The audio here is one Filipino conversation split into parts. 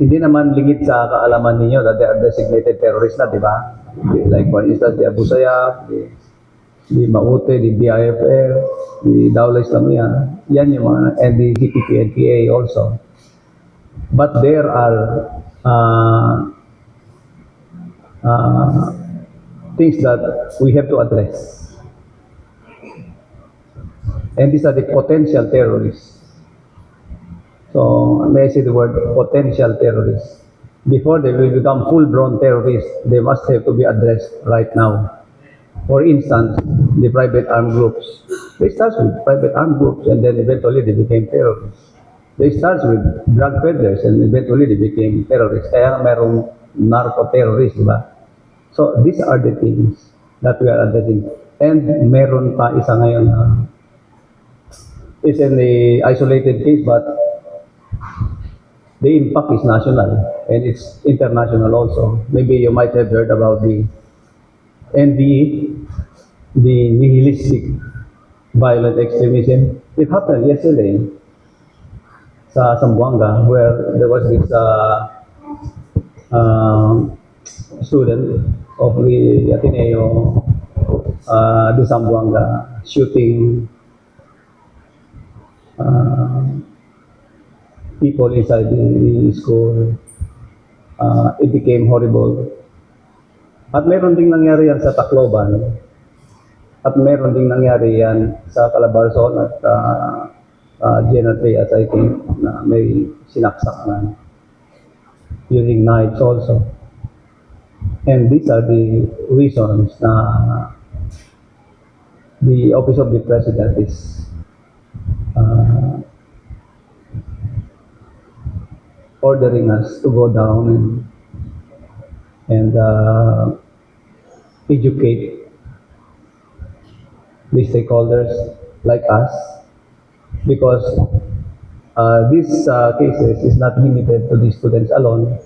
hindi naman lingid sa kaalaman ninyo that they are designated terrorists na, di ba? Like for instance, the Abu Sayyaf, the Maute, the BIFF, the Dawla Islamiyah, yan yung mga, and the CPP, NPA also. But there are things that we have to address. And these are the potential terrorists. So, may I say the word potential terrorists. Before they will become full-blown terrorists, they must have to be addressed right now. For instance, the private armed groups. They start with private armed groups and then eventually they became terrorists. They start with drug peddlers and eventually they became terrorists. Kaya merong narco-terrorists, di ba? So, these are the things that we are addressing. And meron pa isa ngayon na is in the isolated case, but the impact is national and it's international also. Maybe you might have heard about the NDE, the nihilistic violent extremism. It happened yesterday sa Zamboanga where there was this student of the Ateneo de Zamboanga shooting people inside the school. It became horrible. At meron ding nangyari yan sa Tacloban. At meron ding nangyari yan sa Calabarzon at General Trias, I think, na may sinaksak na using knives also. And these are the reasons na the Office of the President is ordering us to go down and educate the stakeholders like us, because these cases is not limited to the students alone,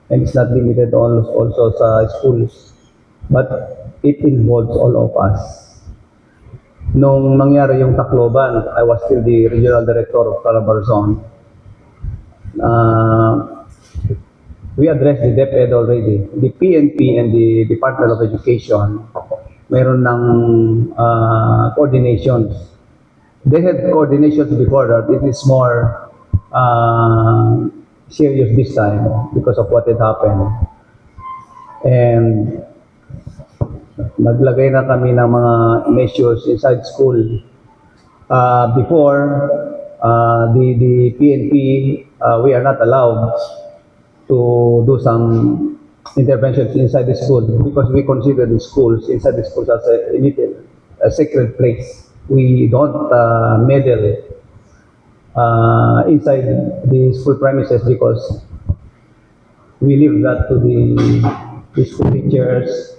and it's not limited also sa schools, but it involves all of us. Nung nangyari yung Tacloban, I was still the regional director of Calabarzon. We addressed the DepEd already. The PNP and the Department of Education, meron ng coordinations. They had coordinations before that. It is more serious this time because of what had happened. And naglagay na kami ng mga measures inside school. Before, the PNP, we are not allowed to do some interventions inside the school because we consider the schools, inside the schools as a sacred place. We don't meddle inside the school premises because we leave that to the school teachers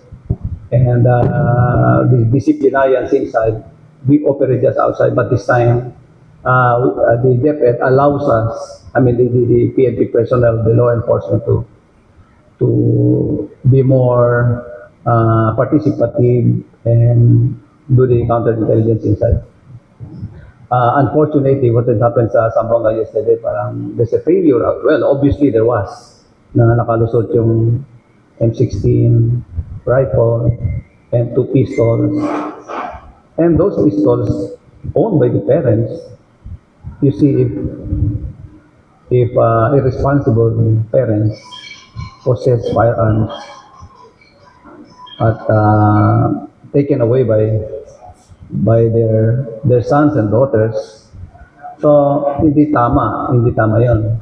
and the disciplinarians inside. We operate just outside, but this time the DepEd allows us, I mean the PNP personnel, the law enforcement to be more participative and do the counterintelligence inside. Unfortunately, what had happened sa Zamboanga yesterday, parang there's a failure. Well, obviously there was, na nakalusot yung M16 rifle and 2 pistols. And those pistols owned by the parents. You see, if irresponsible parents possess firearms at taken away by their sons and daughters, so hindi tama yon.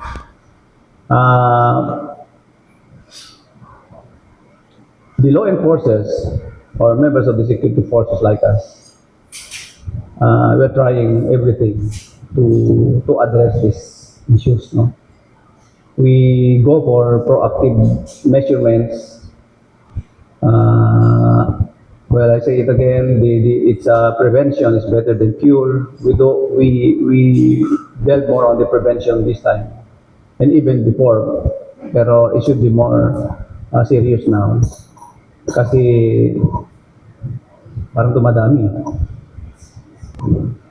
The law enforcers or members of the security forces like us, we're trying everything to address these issues. No, we go for proactive measurements. Well, I say it again. It's prevention is better than cure. We delve more on the prevention this time, and even before. Pero it should be more serious now, kasi parang dumadami.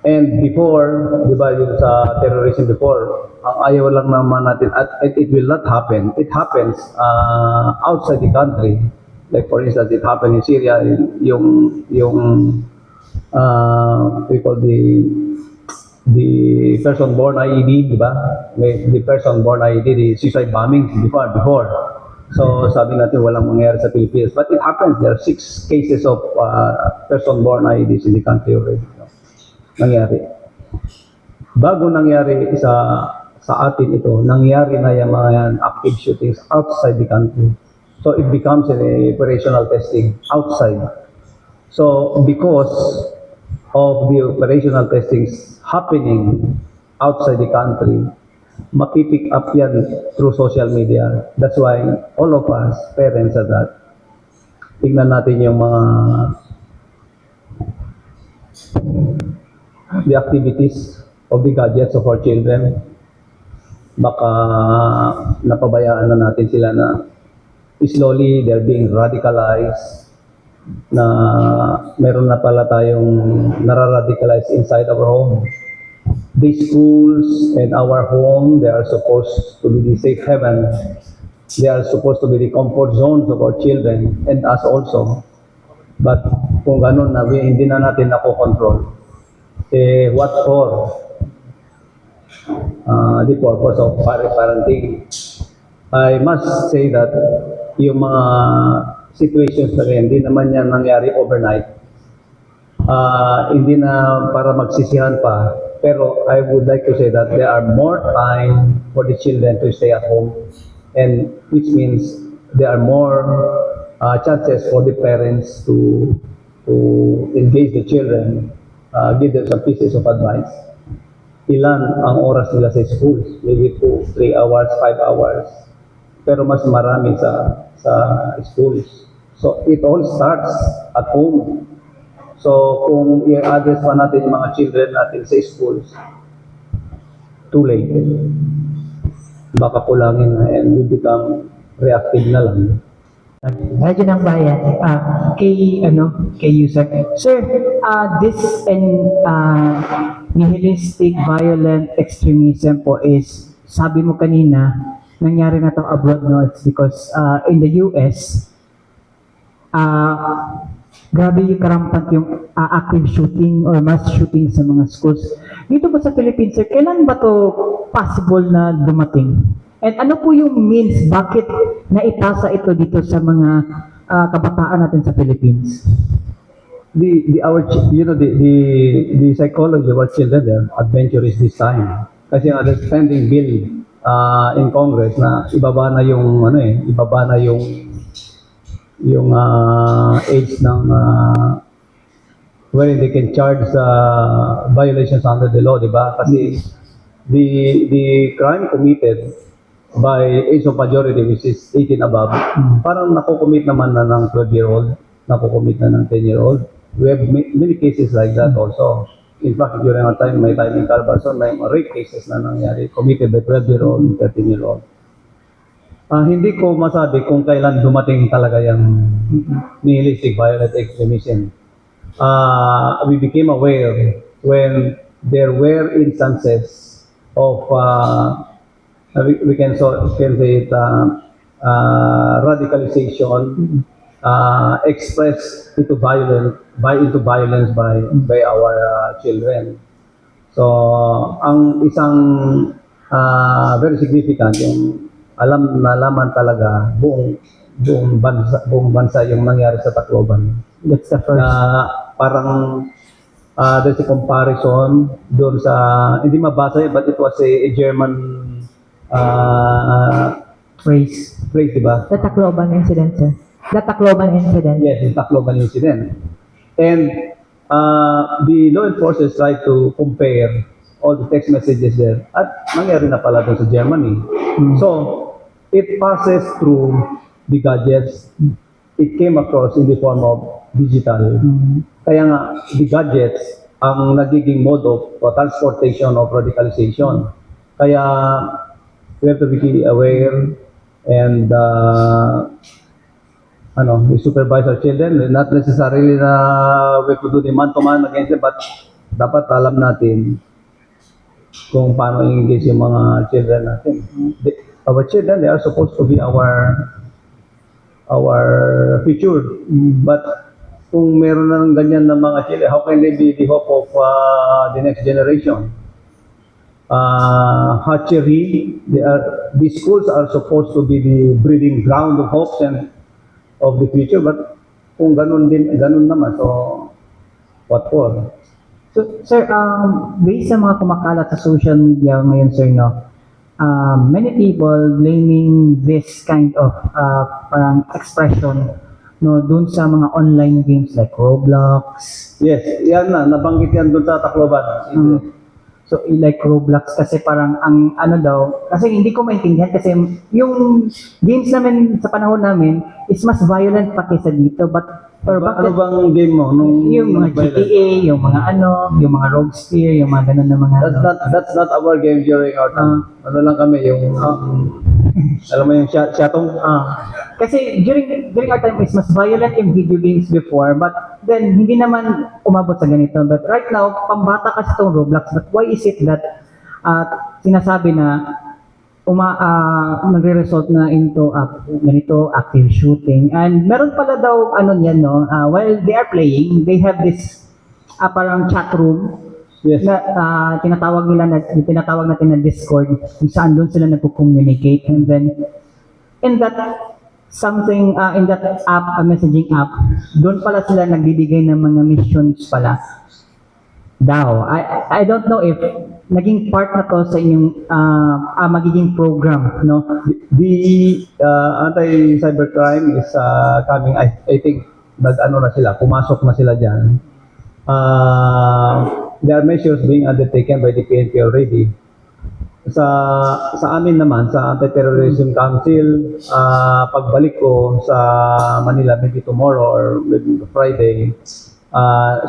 And before, di ba, yung sa terrorism before, ang ayaw lang naman natin, at it will not happen. It happens outside the country. Like for instance, it happened in Syria, yung we call the person born IED, di ba? The person born IED, the suicide bombing before. So sabi natin walang mangyayari sa Philippines. But it happens. There are 6 cases of person born IEDs in the country already. Nangyari. Bago nangyari sa atin ito, nangyari na yung mga yan, active shootings outside the country. So it becomes an operational testing outside. So because of the operational testings happening outside the country, mapipick up yan through social media. That's why all of us, parents are that. Tingnan natin yung mga the activities of the gadgets of our children. Baka napabayaan na natin sila na slowly they're being radicalized, na meron na pala tayong nararadicalize inside our home. These schools and our home, they are supposed to be the safe haven. They are supposed to be the comfort zones of our children and us also. But kung ganun na hindi na natin nakokontrol, what for? The purpose of parenting. I must say that yung mga situations na rin, hindi naman yan nangyari overnight. Hindi na para magsisihan pa. Pero I would like to say that there are more time for the children to stay at home, and which means there are more chances for the parents to engage the children, give them some pieces of advice. Ilan ang oras nila sa schools? Maybe 2, 3 hours, 5 hours. Pero mas marami sa schools. So it all starts at home. So kung i-address pa natin yung mga children natin sa schools, too late. Baka kulangin na and we become reactive na lang. Radyo ng Bayan, kay Yusek. Sir, this and nihilistic violent extremism po is, sabi mo kanina, nangyari na to abroad, no? It's because in the US, grabe yung karampant yung active shooting or mass shooting sa mga schools. Dito ba sa Philippines, sir, kailan ba to possible na dumating? And ano po yung means, bakit naitasa ito dito sa mga kabataan natin sa Philippines? The psychology of our children, they're adventurous this time. Kasi ang spending bill in Congress na ibaba na yung age ng wherein they can charge violations under the law, di ba? Kasi the crime committed by age of majority, which is 18 above, parang nakukommit naman na ng 12-year-old, nakukommit na ng 10-year-old. We have many cases like that also. In fact, during our time, may time in Calabarzon, may rape cases na nangyari, committed by 12-year-old, 13-year-old. Hindi ko masabi kung kailan dumating talaga yung nihilistic violent extremism. We became aware when there were instances of we can say it radicalization expressed into violence by our children. So ang isang very significant yung nalaman talaga buong bansa yung nangyari sa Tacloban. That's the first. Parang there's a comparison doon sa, hindi mabasa but it was a German Phrase. di ba? The Tacloban incident, sir. The Tacloban incident. Yes, the Tacloban incident. And the law enforcers try to compare all the text messages there. At nangyari na pala doon sa Germany. So, it passes through the gadgets. It came across in the form of digital. Kaya nga, the gadgets ang nagiging mode of transportation of radicalization. Kaya, we have to be aware and we supervise our children. Not necessarily na we could do the man-to-man against them, but dapat alam natin kung paano engage yung mga children natin. Our children, they are supposed to be our future. But kung meron na ng ganyan na mga children, how can they be the hope of the next generation? Hatchery, these schools are supposed to be the breeding ground of hopes and of the future, but kung ganun naman, so what for? So, sir, based sa mga kumakalat sa social media ngayon, sir, no, many people blaming this kind of parang expression, no, dun sa mga online games like Roblox. Yes, yan na, nabanggit yan doon sa Tacloban. So, like Roblox, kasi parang ang ano daw, kasi hindi ko maintindihan kasi yung games namin sa panahon namin is mas violent pa kaysa dito, but or Ano bakit bang game mo? yung mga GTA, yung mga ano, yung mga Rogue Spear, yung mga ganun na mga That's not our game during our time. Ano lang kami, yung, alam mo yung shatong? kasi during our time is mas violent yung video games before, but then hindi naman umabot sa ganito. But right now, pambata kasi itong Roblox. But why is it that sinasabi na nagre-result na into ganito active shooting? And meron pala daw ano niyan, no, while they are playing, they have this parang chat room. Yes. Na tinatawag natin na Discord, kung saan doon sila nagko-communicate, and then in that app, a messaging app, doon pala sila nagbibigay ng mga missions pala daw. I don't know if naging part na to sa inyong magiging program, no? The anti-cybercrime is coming, I think, pumasok na sila dyan. There are measures being undertaken by the PNP already. Sa amin naman, sa Anti-Terrorism Council, pagbalik ko sa Manila, maybe tomorrow or maybe Friday,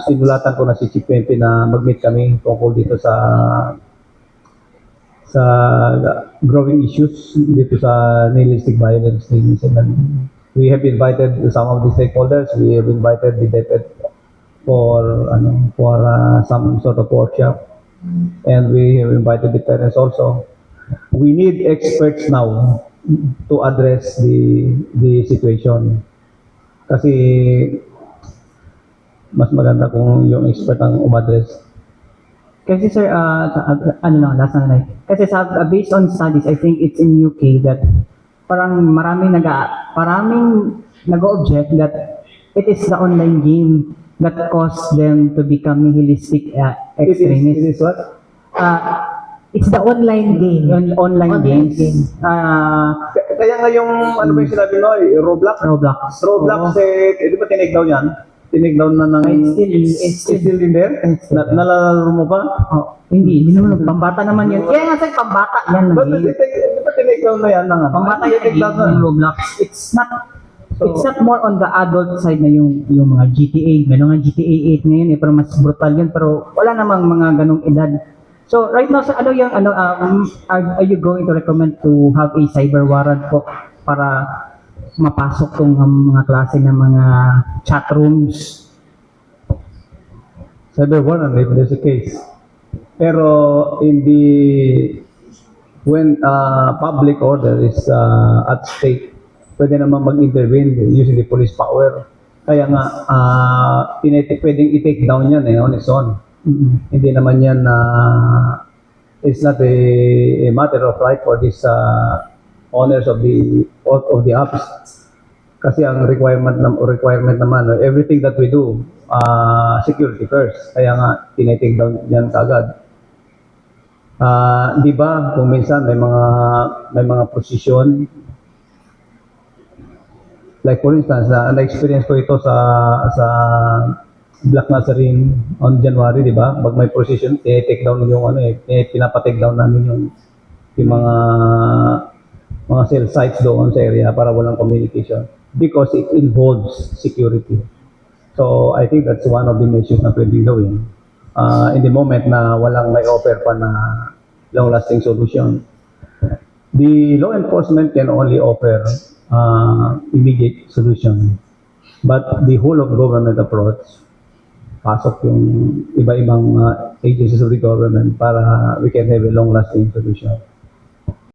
sinulatan ko na si Chief PNP na mag-meet kami tungkol dito sa growing issues dito sa nihilistic violence. We have invited some of the stakeholders. We have invited the DepEd for some sort of workshop, and we have invited the parents also. We need experts now to address the situation, kasi mas maganda kung yung expert ang umadress. Kasi sir, last na lang. Kasi based on studies, I think it's in UK that parang maraming nag-object that it is the online game that caused them to become nihilistic extremists. It is what? It's the online game. Online games. Kaya nga yung, ano ba yung sinabi mo, Roblox? Roblox. Roblox, di ba tinake down yan? Tinake down na ng... It's still in there? Nalalaro mo pa? Hindi naman. Pambata naman yun. Kaya nga sir, pambata yan. Di ba tinake down na yan? Pambata yung Roblox. It's not more on the adult side na yung mga GTA. Meron nga GTA 8 ngayon pero mas brutal yun. Pero wala namang mga ganong edad. So right now, sir, are you going to recommend to have a cyber warrant po para mapasok tong mga klase ng mga chat rooms? Cyber warrant, if there's a case. Pero when public order is at stake, pwede naman mag-intervene using the police power. Kaya nga, pwedeng i-take down yan on its own. Hindi naman yan it's not a matter of right for these owners of the apps. Kasi ang requirement naman, everything that we do, security first. Kaya nga, tinitake down yan kagad. Di ba, kung minsan may mga position, like for instance, na-experience ko ito sa Black Nazarene on January, di ba? Pag may position, take down yung pinapa-take down namin yung mga cell sites doon sa area para walang communication because it involves security. So I think that's one of the measures na pwedeng gawin in the moment na walang may offer pa na long-lasting solution. The law enforcement can only offer immediate solution, but the whole of government approach pasok yung iba-ibang agencies of the government para we can have a long-lasting solution.